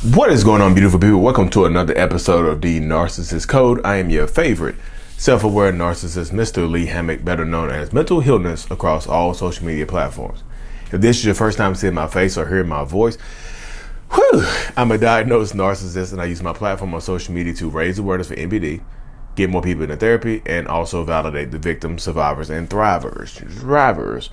What is going on, beautiful people? Welcome to another episode of the Narcissists Code. I am your favorite self-aware narcissist, Mr. Lee Hammock, better known as Mental Healness, across all social media platforms. If this is your first time seeing my face or hearing my voice, I'm a diagnosed narcissist, and I use my platform on social media to raise awareness for NPD, get more people into therapy, and also validate the victims, survivors, and drivers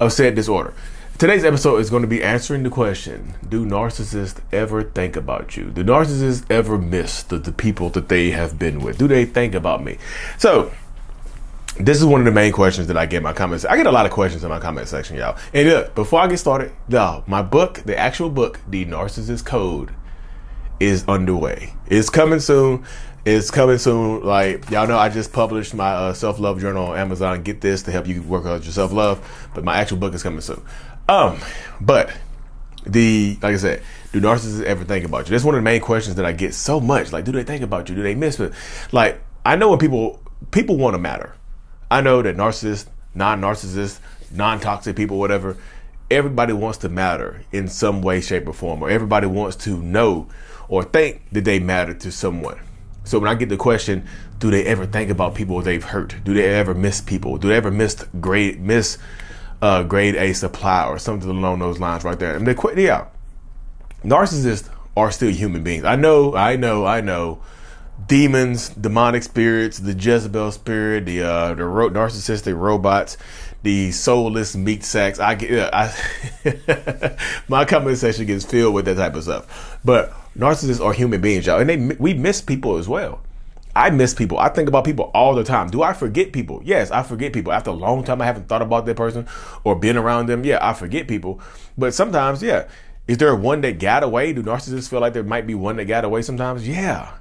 of said disorder. Today's episode is going to be answering the question, do narcissists ever think about you? Do narcissists ever miss the people that they have been with? Do they think about me? So, this is one of the main questions that I get in my comments. I get a lot of questions in my comment section, y'all. And look, before I get started, y'all, my book, the actual book, The Narcissists Code, is underway. It's coming soon. It's coming soon. Like, y'all know I just published my self-love journal on Amazon. Get this to help you work out your self-love. But my actual book is coming soon. But like I said, do narcissists ever think about you? That's one of the main questions that I get so much. Like, do they think about you? Do they miss it? Like, I know when people want to matter. I know that narcissists, non-narcissists, non-toxic people, whatever, everybody wants to matter in some way, shape, or form, or everybody wants to know or think that they matter to someone. So when I get the question, do they ever think about people they've hurt? Do they ever miss people? Do they ever miss grade A supply or something along those lines right there? And yeah, narcissists are still human beings. I know. Demons, demonic spirits, the Jezebel spirit, the narcissistic robots, the soulless meat sacks. My comment section gets filled with that type of stuff. But narcissists are human beings, y'all, and we miss people as well. I miss people. I think about people all the time. Do I forget people? Yes, I forget people. After a long time I haven't thought about that person or been around them, yeah, I forget people. But sometimes, yeah. Is there one that got away? Do narcissists feel like there might be one that got away sometimes? Yeah.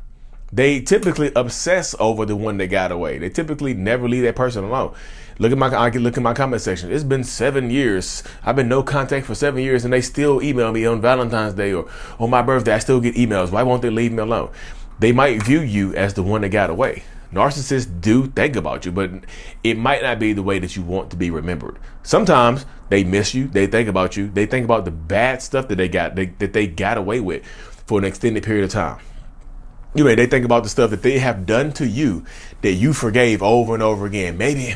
They typically obsess over the one that got away. They typically never leave that person alone. Look at my comment section. It's been 7 years. I've been no contact for 7 years, and they still email me on Valentine's Day or on my birthday. I still get emails. Why won't they leave me alone? They might view you as the one that got away. Narcissists do think about you, but it might not be the way that you want to be remembered. Sometimes they miss you. They think about you. They think about the bad stuff that they got away with for an extended period of time. They think about the stuff that they have done to you that you forgave over and over again. Maybe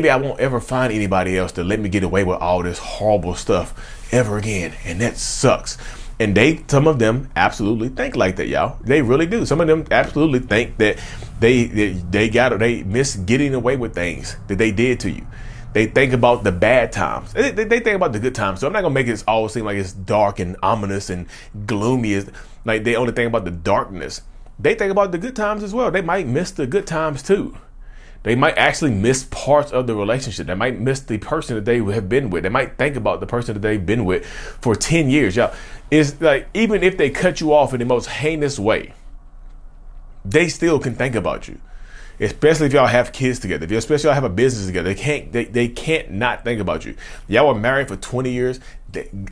I won't ever find anybody else to let me get away with all this horrible stuff ever again. And that sucks. And some of them absolutely think like that, y'all. They really do. Some of them absolutely think that they miss getting away with things that they did to you. They think about the bad times. They think about the good times. So I'm not going to make it all seem like it's dark and ominous and gloomy. Like they only think about the darkness. They think about the good times as well. They might miss the good times too. They might actually miss parts of the relationship. They might miss the person that they have been with. They might think about the person that they've been with for 10 years. Y'all, it's like, even if they cut you off in the most heinous way, they still can think about you. Especially if y'all have kids together, especially if y'all have a business together, they can't not think about you. Y'all were married for 20 years.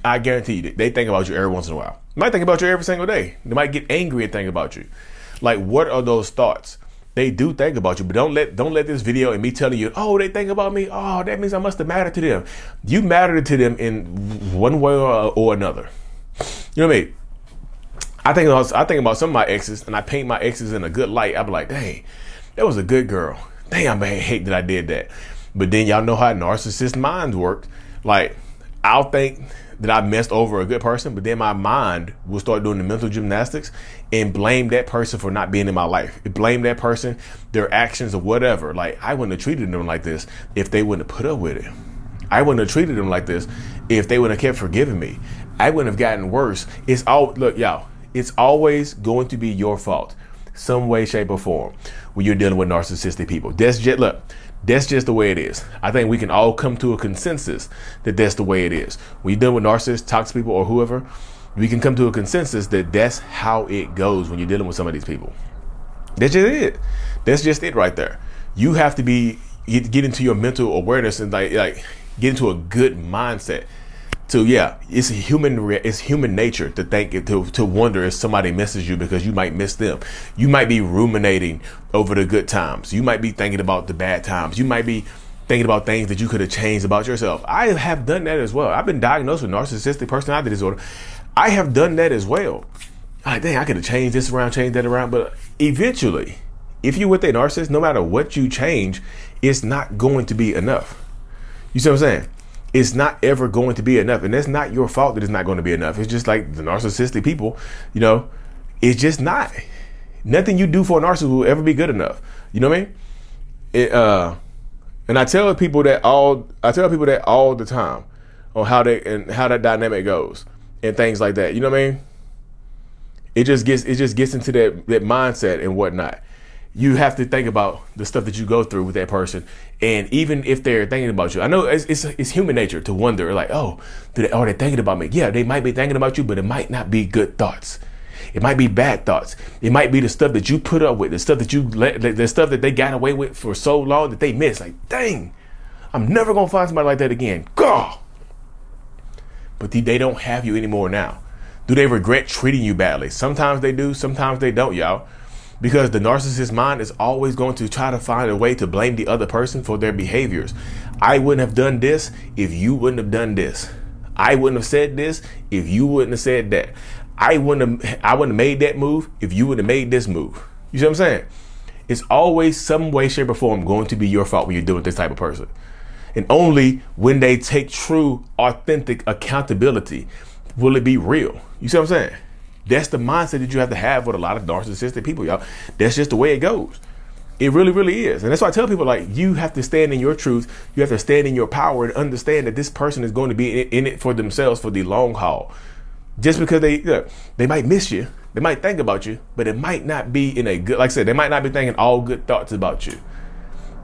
I guarantee you, they think about you every once in a while. They might think about you every single day. They might get angry and think about you. Like, what are those thoughts? They do think about you, but don't let this video and me telling you, oh, they think about me. Oh, that means I must have mattered to them. You mattered to them in one way or another. You know what I mean? I think about some of my exes, and I paint my exes in a good light. I be like, dang, that was a good girl. Damn, I hate that I did that. But then y'all know how narcissist minds work. Like, I'll think that I messed over a good person, but then my mind will start doing the mental gymnastics and blame that person for not being in my life. Blame that person, their actions or whatever. Like, I wouldn't have treated them like this if they wouldn't have put up with it. I wouldn't have treated them like this if they wouldn't have kept forgiving me. I wouldn't have gotten worse. Look, y'all, it's always going to be your fault, some way, shape, or form, when you're dealing with narcissistic people. That's just the way it is. I think we can all come to a consensus that that's the way it is. When you're dealing with narcissists, toxic people, or whoever, we can come to a consensus that that's how it goes when you're dealing with some of these people. That's just it. That's just it right there. You have to get into your mental awareness and like get into a good mindset. So yeah, it's human nature to think, to wonder if somebody misses you because you might miss them. You might be ruminating over the good times. You might be thinking about the bad times. You might be thinking about things that you could have changed about yourself. I have done that as well. I've been diagnosed with narcissistic personality disorder. I have done that as well. Like, dang, I could have changed this around, changed that around. But eventually, if you're with a narcissist, no matter what you change, it's not going to be enough. You see what I'm saying? It's not ever going to be enough. And that's not your fault that it's not going to be enough. It's just like the narcissistic people, you know, it's just not. Nothing you do for a narcissist will ever be good enough. You know what I mean? And I tell people that all the time on how that dynamic goes and things like that. You know what I mean? It just gets into that mindset and whatnot. You have to think about the stuff that you go through with that person, and even if they're thinking about you, I know it's human nature to wonder, like, oh, are they thinking about me? Yeah, they might be thinking about you, but it might not be good thoughts. It might be bad thoughts. It might be the stuff that you put up with, the stuff that they got away with for so long that they miss. Like, dang, I'm never gonna find somebody like that again. God. But they don't have you anymore now. Do they regret treating you badly? Sometimes they do, sometimes they don't, y'all. Because the narcissist mind is always going to try to find a way to blame the other person for their behaviors. I wouldn't have done this if you wouldn't have done this. I wouldn't have said this if you wouldn't have said that. I wouldn't have made that move if you wouldn't have made this move. You see what I'm saying? It's always some way, shape, or form going to be your fault when you're dealing with this type of person. And only when they take true, authentic accountability will it be real. You see what I'm saying? That's the mindset that you have to have with a lot of narcissistic people, y'all. That's just the way it goes. It really, really is. And that's why I tell people, like, you have to stand in your truth. You have to stand in your power and understand that this person is going to be in it for themselves for the long haul. Just because they might miss you, they might think about you, but it might not be in a good, like I said, they might not be thinking all good thoughts about you.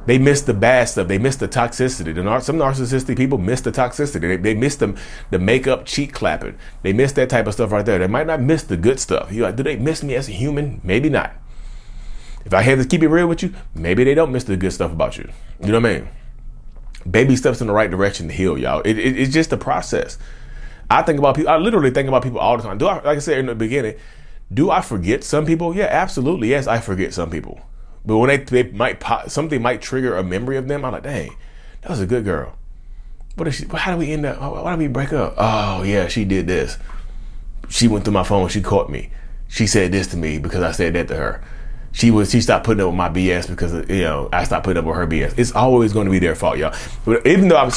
They miss the bad stuff. They miss the toxicity. Some narcissistic people miss the toxicity. They miss the makeup cheek clapping. They miss that type of stuff right there. They might not miss the good stuff. You're like, do they miss me as a human? Maybe not. If I have to keep it real with you, maybe they don't miss the good stuff about you. You know what I mean? Baby steps in the right direction to heal, y'all. It's just a process. I literally think about people all the time. Like I said in the beginning, do I forget some people? Yeah, absolutely. Yes, I forget some people. But when something might trigger a memory of them, I'm like, dang, that was a good girl. How do we end up? Why did we break up? Oh yeah, she did this. She went through my phone. She caught me. She said this to me because I said that to her. She stopped putting up with my BS because, you know, I stopped putting up with her BS. It's always going to be their fault, y'all. But even though I'm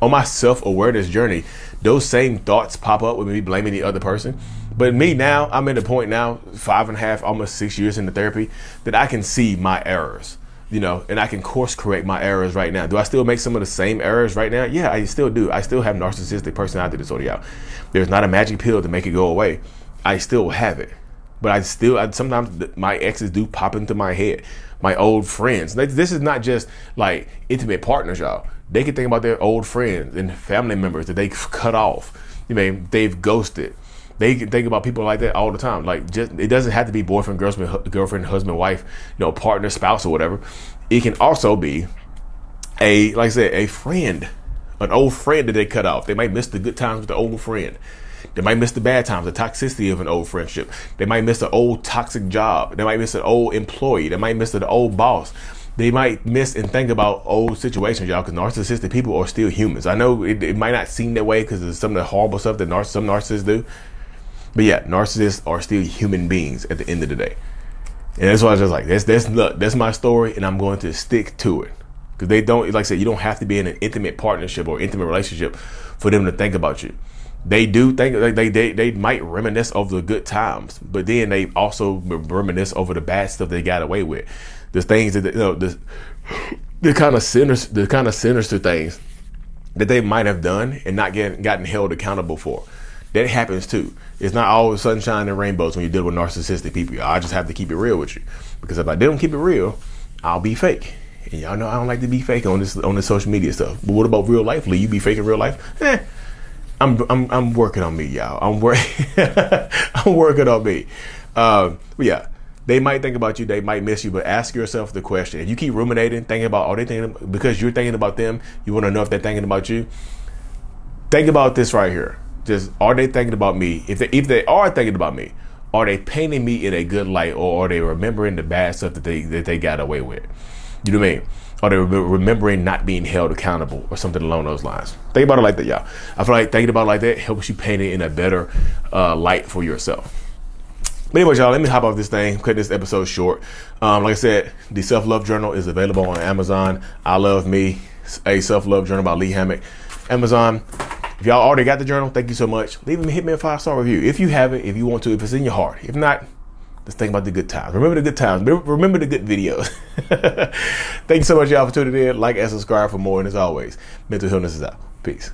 on my self-awareness journey, those same thoughts pop up with me blaming the other person. But me now, I'm at a point now, 5.5, almost 6 years into therapy, that I can see my errors, you know, and I can course correct my errors right now. Do I still make some of the same errors right now? Yeah, I still do. I still have narcissistic personality disorder, y'all. There's not a magic pill to make it go away. I still have it. But sometimes my exes do pop into my head. My old friends. This is not just like intimate partners, y'all. They can think about their old friends and family members that they cut off. You know, they've ghosted. They can think about people like that all the time. Like, just, it doesn't have to be boyfriend, girlfriend, husband, wife, you know, partner, spouse, or whatever. It can also be like I said, a friend, an old friend that they cut off. They might miss the good times with the old friend. They might miss the bad times, the toxicity of an old friendship. They might miss the old toxic job. They might miss an old employee. They might miss the old boss. They might miss and think about old situations, y'all, because narcissistic people are still humans. I know it might not seem that way because of some of the horrible stuff that some narcissists do. But yeah, narcissists are still human beings at the end of the day. And that's why I was just like, that's my story, and I'm going to stick to it. Because they don't, like I said, you don't have to be in an intimate partnership or intimate relationship for them to think about you. They do think, like they might reminisce over the good times, but then they also reminisce over the bad stuff they got away with. The things that, you know, the kind of sinister things that they might have done and not gotten held accountable for. That happens too. It's not always sunshine and rainbows when you deal with narcissistic people. I just have to keep it real with you, because if I don't keep it real, I'll be fake. And y'all know I don't like to be fake on this social media stuff. But what about real life, Lee? You be fake in real life? I'm working on me, y'all. I'm working on me. But yeah, they might think about you. They might miss you. But ask yourself the question: if you keep ruminating, thinking about, are they thinking, because you're thinking about them, you want to know if they're thinking about you. Think about this right here. Just, are they thinking about me? If they are thinking about me, are they painting me in a good light, or are they remembering the bad stuff that they got away with? You know what I mean? Or they're remembering not being held accountable or something along those lines. Think about it like that, y'all. I feel like thinking about it like that helps you paint it in a better light for yourself. But anyways, y'all, let me hop off this thing, cut this episode short. Like I said, the Self-Love Journal is available on Amazon. I Love Me, a Self-Love Journal by Lee Hammock. Amazon. If y'all already got the journal, thank you so much. Hit me a 5-star review. If you have it, if you want to, if it's in your heart. If not, just think about the good times. Remember the good times. Remember the good videos. Thank you so much, y'all, for tuning in. Like and subscribe for more. And as always, mental illness is out. Peace.